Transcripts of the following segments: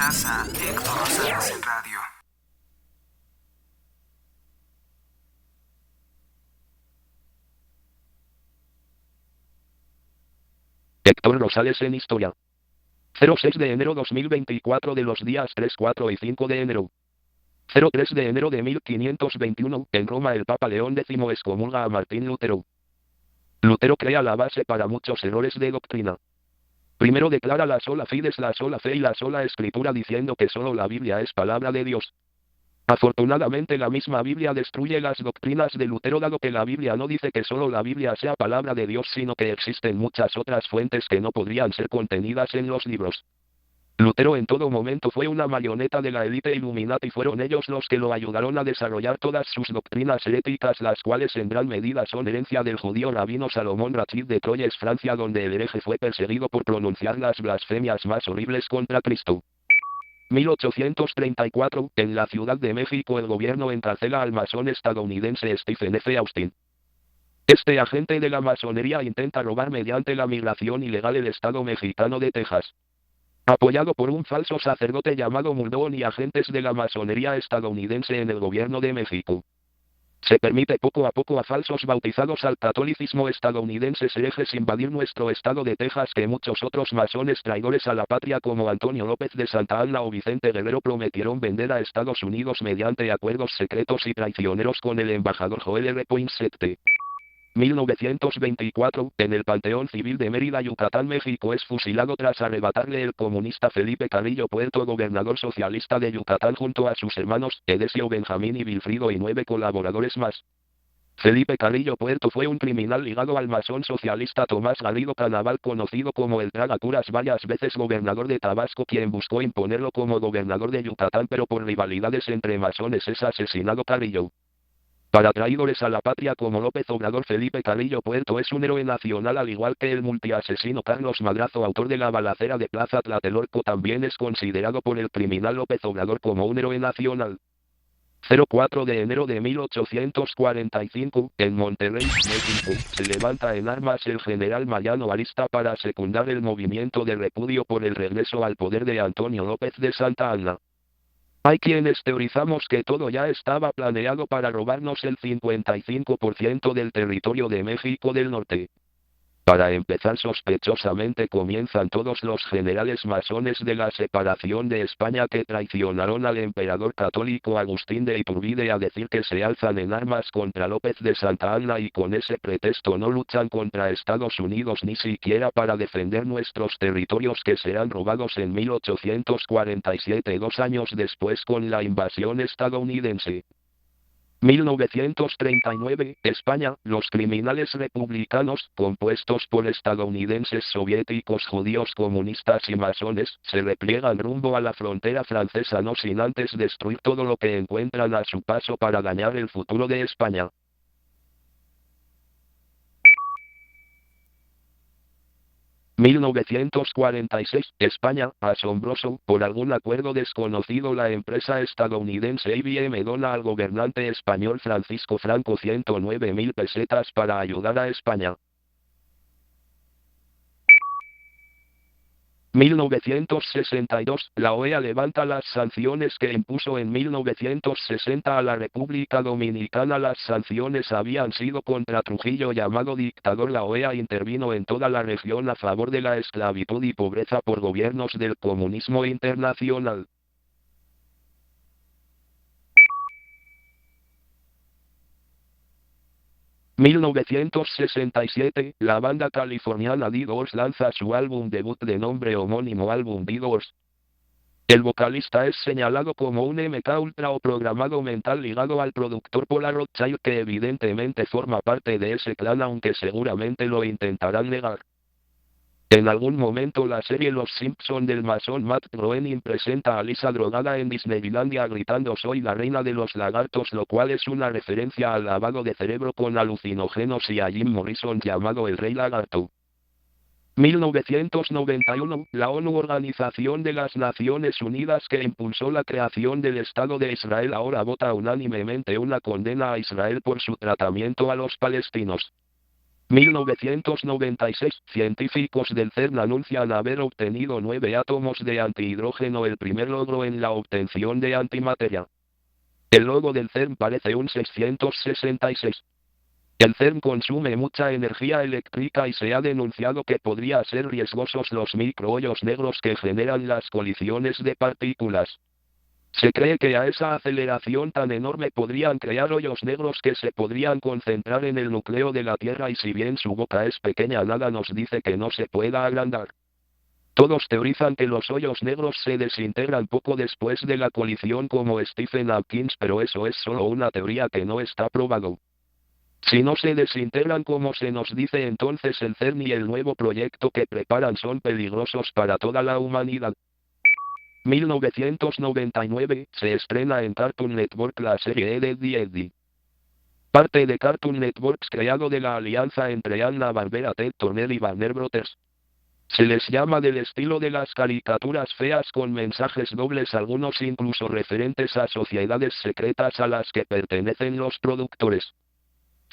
Escuchas a Héctor Rosales en radio. Héctor Rosales en historia. 06 de enero 2024 de los días 3, 4 y 5 de enero. 03 de enero de 1521, en Roma el Papa León X excomulga a Martín Lutero. Lutero crea la base para muchos errores de doctrina. Primero declara la sola fides, la sola fe y la sola escritura diciendo que solo la Biblia es palabra de Dios. Afortunadamente la misma Biblia destruye las doctrinas de Lutero dado que la Biblia no dice que solo la Biblia sea palabra de Dios sino que existen muchas otras fuentes que no podrían ser contenidas en los libros. Lutero en todo momento fue una marioneta de la élite Illuminati y fueron ellos los que lo ayudaron a desarrollar todas sus doctrinas heréticas, las cuales en gran medida son herencia del judío rabino Salomón Rachid de Troyes, Francia, donde el hereje fue perseguido por pronunciar las blasfemias más horribles contra Cristo. 1834, en la Ciudad de México el gobierno encarcela al masón estadounidense Stephen F. Austin. Este agente de la masonería intenta robar mediante la migración ilegal el estado mexicano de Texas. Apoyado por un falso sacerdote llamado Muldoon y agentes de la masonería estadounidense en el gobierno de México. Se permite poco a poco a falsos bautizados al catolicismo estadounidense herejes invadir nuestro estado de Texas que muchos otros masones traidores a la patria como Antonio López de Santa Anna o Vicente Guerrero prometieron vender a Estados Unidos mediante acuerdos secretos y traicioneros con el embajador Joel R. Poinsett. 1924, en el Panteón Civil de Mérida, Yucatán, México es fusilado tras arrebatarle el comunista Felipe Carrillo Puerto, gobernador socialista de Yucatán, junto a sus hermanos, Edesio, Benjamín y Wilfrido y 9 colaboradores más. Felipe Carrillo Puerto fue un criminal ligado al masón socialista Tomás Garrido Canaval, conocido como el Tragacuras, varias veces gobernador de Tabasco, quien buscó imponerlo como gobernador de Yucatán, pero por rivalidades entre masones es asesinado Carrillo. Para traidores a la patria como López Obrador, Felipe Carrillo Puerto es un héroe nacional, al igual que el multiasesino Carlos Madrazo, autor de la balacera de Plaza Tlatelolco. También es considerado por el criminal López Obrador como un héroe nacional. 04 de enero de 1845, en Monterrey, México, se levanta en armas el general Mariano Arista para secundar el movimiento de repudio por el regreso al poder de Antonio López de Santa Anna. Hay quienes teorizamos que todo ya estaba planeado para robarnos el 55% del territorio de México del Norte. Para empezar, sospechosamente comienzan todos los generales masones de la separación de España que traicionaron al emperador católico Agustín de Iturbide a decir que se alzan en armas contra López de Santa Anna y con ese pretexto no luchan contra Estados Unidos ni siquiera para defender nuestros territorios que serán robados en 1847, 2 años después, con la invasión estadounidense. 1939, España, los criminales republicanos, compuestos por estadounidenses, soviéticos, judíos, comunistas y masones, se repliegan rumbo a la frontera francesa, no sin antes destruir todo lo que encuentran a su paso para dañar el futuro de España. 1946, España, asombroso, por algún acuerdo desconocido la empresa estadounidense IBM dona al gobernante español Francisco Franco 109.000 pesetas para ayudar a España. 1962, la OEA levanta las sanciones que impuso en 1960 a la República Dominicana. Las sanciones habían sido contra Trujillo, llamado dictador. La OEA intervino en toda la región a favor de la esclavitud y pobreza por gobiernos del comunismo internacional. 1967, la banda californiana The Doors lanza su álbum debut de nombre homónimo, álbum The Doors. El vocalista es señalado como un MK Ultra o programado mental ligado al productor Paul Rothchild, que evidentemente forma parte de ese clan, aunque seguramente lo intentarán negar. En algún momento la serie Los Simpson del masón Matt Groening presenta a Lisa drogada en Disneylandia gritando "Soy la reina de los lagartos", lo cual es una referencia al lavado de cerebro con alucinógenos y a Jim Morrison llamado el Rey Lagarto. 1991, la ONU, Organización de las Naciones Unidas, que impulsó la creación del Estado de Israel, ahora vota unánimemente una condena a Israel por su tratamiento a los palestinos. 1996, científicos del CERN anuncian haber obtenido 9 átomos de antihidrógeno, el primer logro en la obtención de antimateria. El logo del CERN parece un 666. El CERN consume mucha energía eléctrica y se ha denunciado que podría ser riesgosos los microhoyos negros que generan las colisiones de partículas. Se cree que a esa aceleración tan enorme podrían crear hoyos negros que se podrían concentrar en el núcleo de la Tierra, y si bien su boca es pequeña, nada nos dice que no se pueda agrandar. Todos teorizan que los hoyos negros se desintegran poco después de la colisión como Stephen Hawking, pero eso es solo una teoría que no está probado. Si no se desintegran como se nos dice, entonces el CERN y el nuevo proyecto que preparan son peligrosos para toda la humanidad. 1999, se estrena en Cartoon Network la serie Eddie Eddie. Parte de Cartoon Networks, creado de la alianza entre Hanna-Barbera, Ted Turner y Warner Bros. Se les llama del estilo de las caricaturas feas con mensajes dobles, algunos incluso referentes a sociedades secretas a las que pertenecen los productores.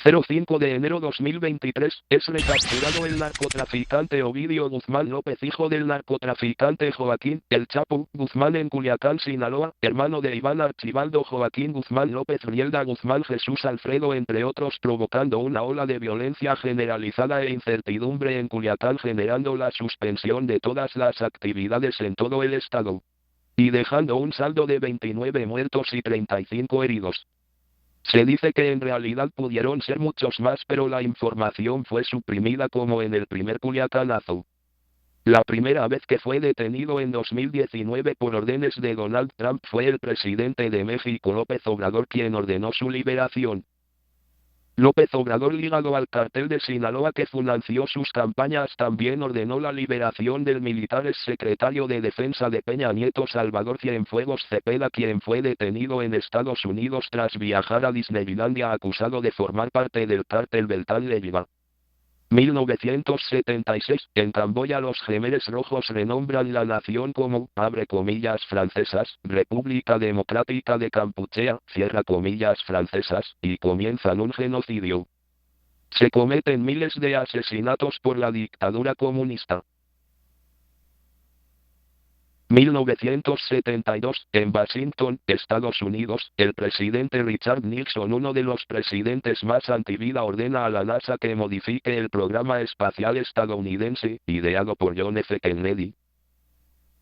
05 de enero 2023, es recapturado el narcotraficante Ovidio Guzmán López, hijo del narcotraficante Joaquín El Chapo Guzmán, en Culiacán, Sinaloa, hermano de Iván Archibaldo Joaquín Guzmán López, Rielda Guzmán, Jesús Alfredo, entre otros, provocando una ola de violencia generalizada e incertidumbre en Culiacán, generando la suspensión de todas las actividades en todo el estado, y dejando un saldo de 29 muertos y 35 heridos. Se dice que en realidad pudieron ser muchos más, pero la información fue suprimida como en el primer Culiacanazo. La primera vez que fue detenido en 2019 por órdenes de Donald Trump fue el presidente de México, López Obrador, quien ordenó su liberación. López Obrador, ligado al cartel de Sinaloa que financió sus campañas, también ordenó la liberación del militar exsecretario de Defensa de Peña Nieto, Salvador Cienfuegos Cepeda, quien fue detenido en Estados Unidos tras viajar a Disneylandia acusado de formar parte del cártel Beltrán-Leiva. 1976, en Camboya los Khmeres Rojos renombran la nación como, abre comillas francesas, República Democrática de Kampuchea, cierra comillas francesas, y comienzan un genocidio. Se cometen miles de asesinatos por la dictadura comunista. 1972, en Washington, Estados Unidos, el presidente Richard Nixon, uno de los presidentes más antivida, ordena a la NASA que modifique el programa espacial estadounidense, ideado por John F. Kennedy.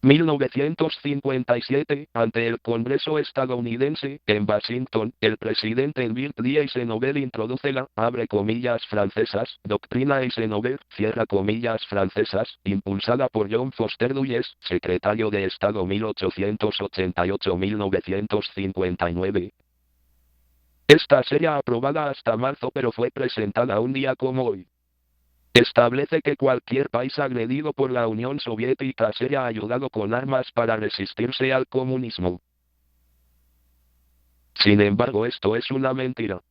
1957, ante el Congreso estadounidense, en Washington, el presidente Bill D. Eisenhower introduce la, abre comillas francesas, doctrina Eisenhower, cierra comillas francesas, impulsada por John Foster Dulles, secretario de Estado 1888-1959. Esta sería aprobada hasta marzo, pero fue presentada un día como hoy. Establece que cualquier país agredido por la Unión Soviética sea ayudado con armas para resistirse al comunismo. Sin embargo, esto es una mentira.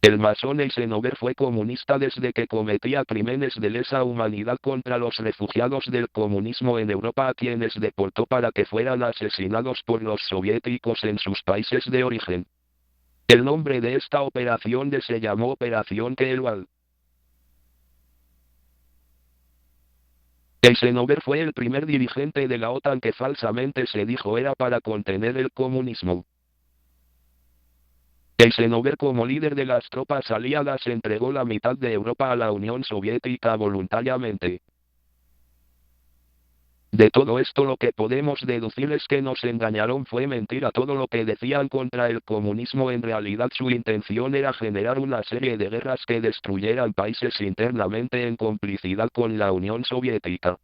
El masón Eisenhower fue comunista desde que cometía crímenes de lesa humanidad contra los refugiados del comunismo en Europa, a quienes deportó para que fueran asesinados por los soviéticos en sus países de origen. El nombre de esta operación se llamó Operación Keelwald. Eisenhower fue el primer dirigente de la OTAN que falsamente se dijo era para contener el comunismo. Eisenhower, como líder de las tropas aliadas, entregó la mitad de Europa a la Unión Soviética voluntariamente. De todo esto lo que podemos deducir es que nos engañaron, fue mentira todo lo que decían contra el comunismo. En realidad su intención era generar una serie de guerras que destruyeran países internamente en complicidad con la Unión Soviética.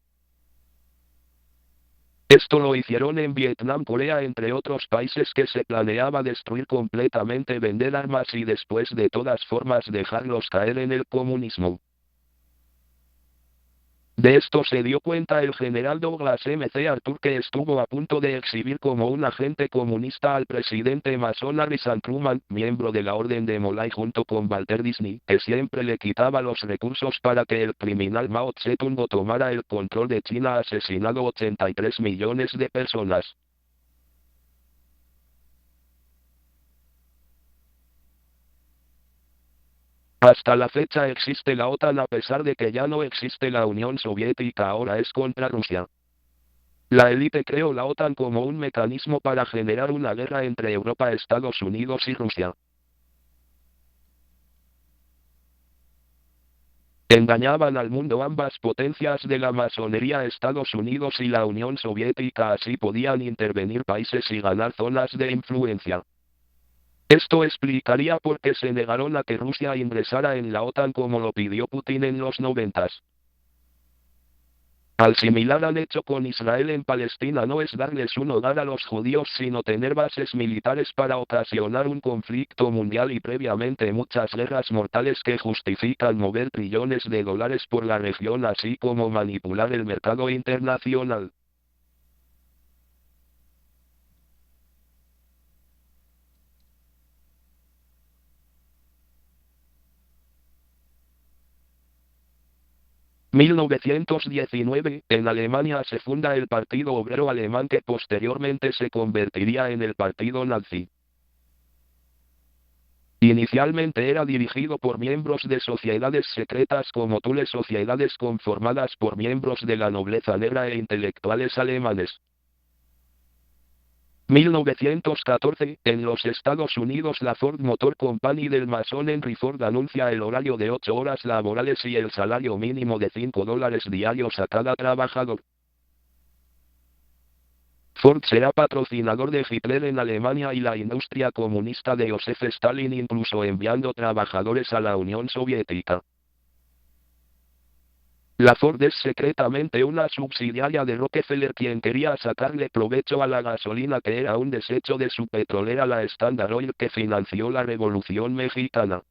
Esto lo hicieron en Vietnam, Corea, entre otros países que se planeaba destruir completamente, vender armas y después de todas formas dejarlos caer en el comunismo. De esto se dio cuenta el general Douglas MacArthur, que estuvo a punto de exhibir como un agente comunista al presidente masón Harrison Truman, miembro de la Orden de Molay, junto con Walter Disney, que siempre le quitaba los recursos para que el criminal Mao Zedong tomara el control de China, asesinado 83 millones de personas. Hasta la fecha existe la OTAN a pesar de que ya no existe la Unión Soviética, ahora es contra Rusia. La élite creó la OTAN como un mecanismo para generar una guerra entre Europa, Estados Unidos y Rusia. Engañaban al mundo ambas potencias de la masonería, Estados Unidos y la Unión Soviética, así podían intervenir países y ganar zonas de influencia. Esto explicaría por qué se negaron a que Rusia ingresara en la OTAN como lo pidió Putin en los 90s. Al similar han hecho con Israel en Palestina, no es darles un hogar a los judíos sino tener bases militares para ocasionar un conflicto mundial y previamente muchas guerras mortales que justifican mover trillones de dólares por la región así como manipular el mercado internacional. (1919) En Alemania se funda el Partido Obrero Alemán que posteriormente se convertiría en el Partido Nazi. Inicialmente era dirigido por miembros de sociedades secretas como Thule, sociedades conformadas por miembros de la nobleza negra e intelectuales alemanes. 1914, en los Estados Unidos la Ford Motor Company del masón Henry Ford anuncia el horario de 8 horas laborales y el salario mínimo de $5 diarios a cada trabajador. Ford será patrocinador de Hitler en Alemania y la industria comunista de Joseph Stalin, incluso enviando trabajadores a la Unión Soviética. La Ford es secretamente una subsidiaria de Rockefeller quien quería sacarle provecho a la gasolina que era un desecho de su petrolera la Standard Oil que financió la Revolución Mexicana.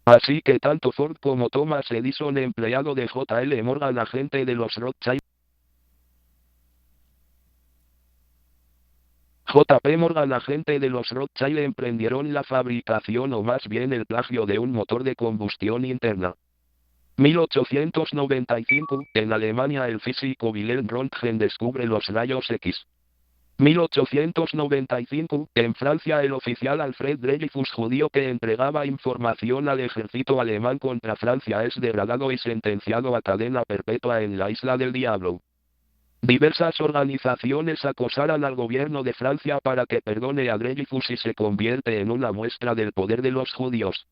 Así que tanto Ford como Thomas Edison, empleado de J.L. Morgan, agente de los Rothschild, J.P. Morgan, agente de los Rothschild, emprendieron la fabricación o más bien el plagio de un motor de combustión interna. 1895, en Alemania el físico Wilhelm Röntgen descubre los rayos X. 1895, en Francia el oficial Alfred Dreyfus, judío que entregaba información al ejército alemán contra Francia, es degradado y sentenciado a cadena perpetua en la Isla del Diablo. Diversas organizaciones acosaron al gobierno de Francia para que perdone a Dreyfus y se convierte en una muestra del poder de los judíos.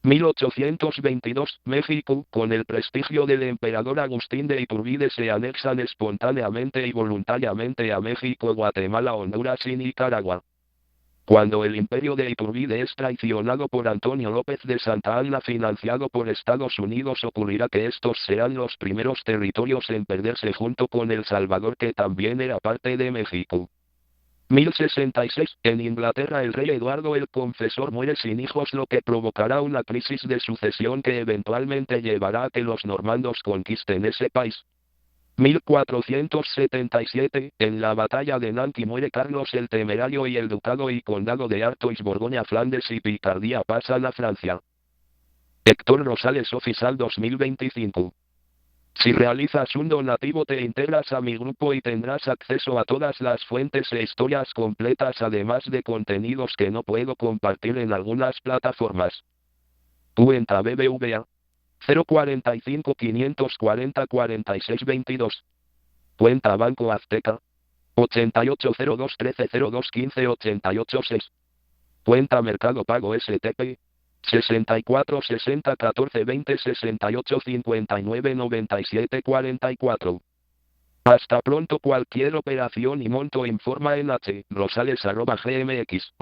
1822, México, con el prestigio del emperador Agustín de Iturbide, se anexan espontáneamente y voluntariamente a México, Guatemala, Honduras y Nicaragua. Cuando el imperio de Iturbide es traicionado por Antonio López de Santa Anna, financiado por Estados Unidos, ocurrirá que estos serán los primeros territorios en perderse junto con El Salvador, que también era parte de México. 1066, en Inglaterra el rey Eduardo el Confesor muere sin hijos, lo que provocará una crisis de sucesión que eventualmente llevará a que los normandos conquisten ese país. 1477, en la batalla de Nancy muere Carlos el Temerario y el ducado y condado de Artois, Borgoña, Flandes y Picardía pasan a Francia. Héctor Rosales Oficial 2025. Si realizas un donativo te integras a mi grupo y tendrás acceso a todas las fuentes e historias completas, además de contenidos que no puedo compartir en algunas plataformas. Cuenta BBVA 045 540 46 22. Cuenta Banco Azteca 8802 1302 15 886. Cuenta Mercado Pago STP 64 60 14 20 68 59 97 44. Hasta pronto. Cualquier operación y monto informa en H. Rosales @gmx.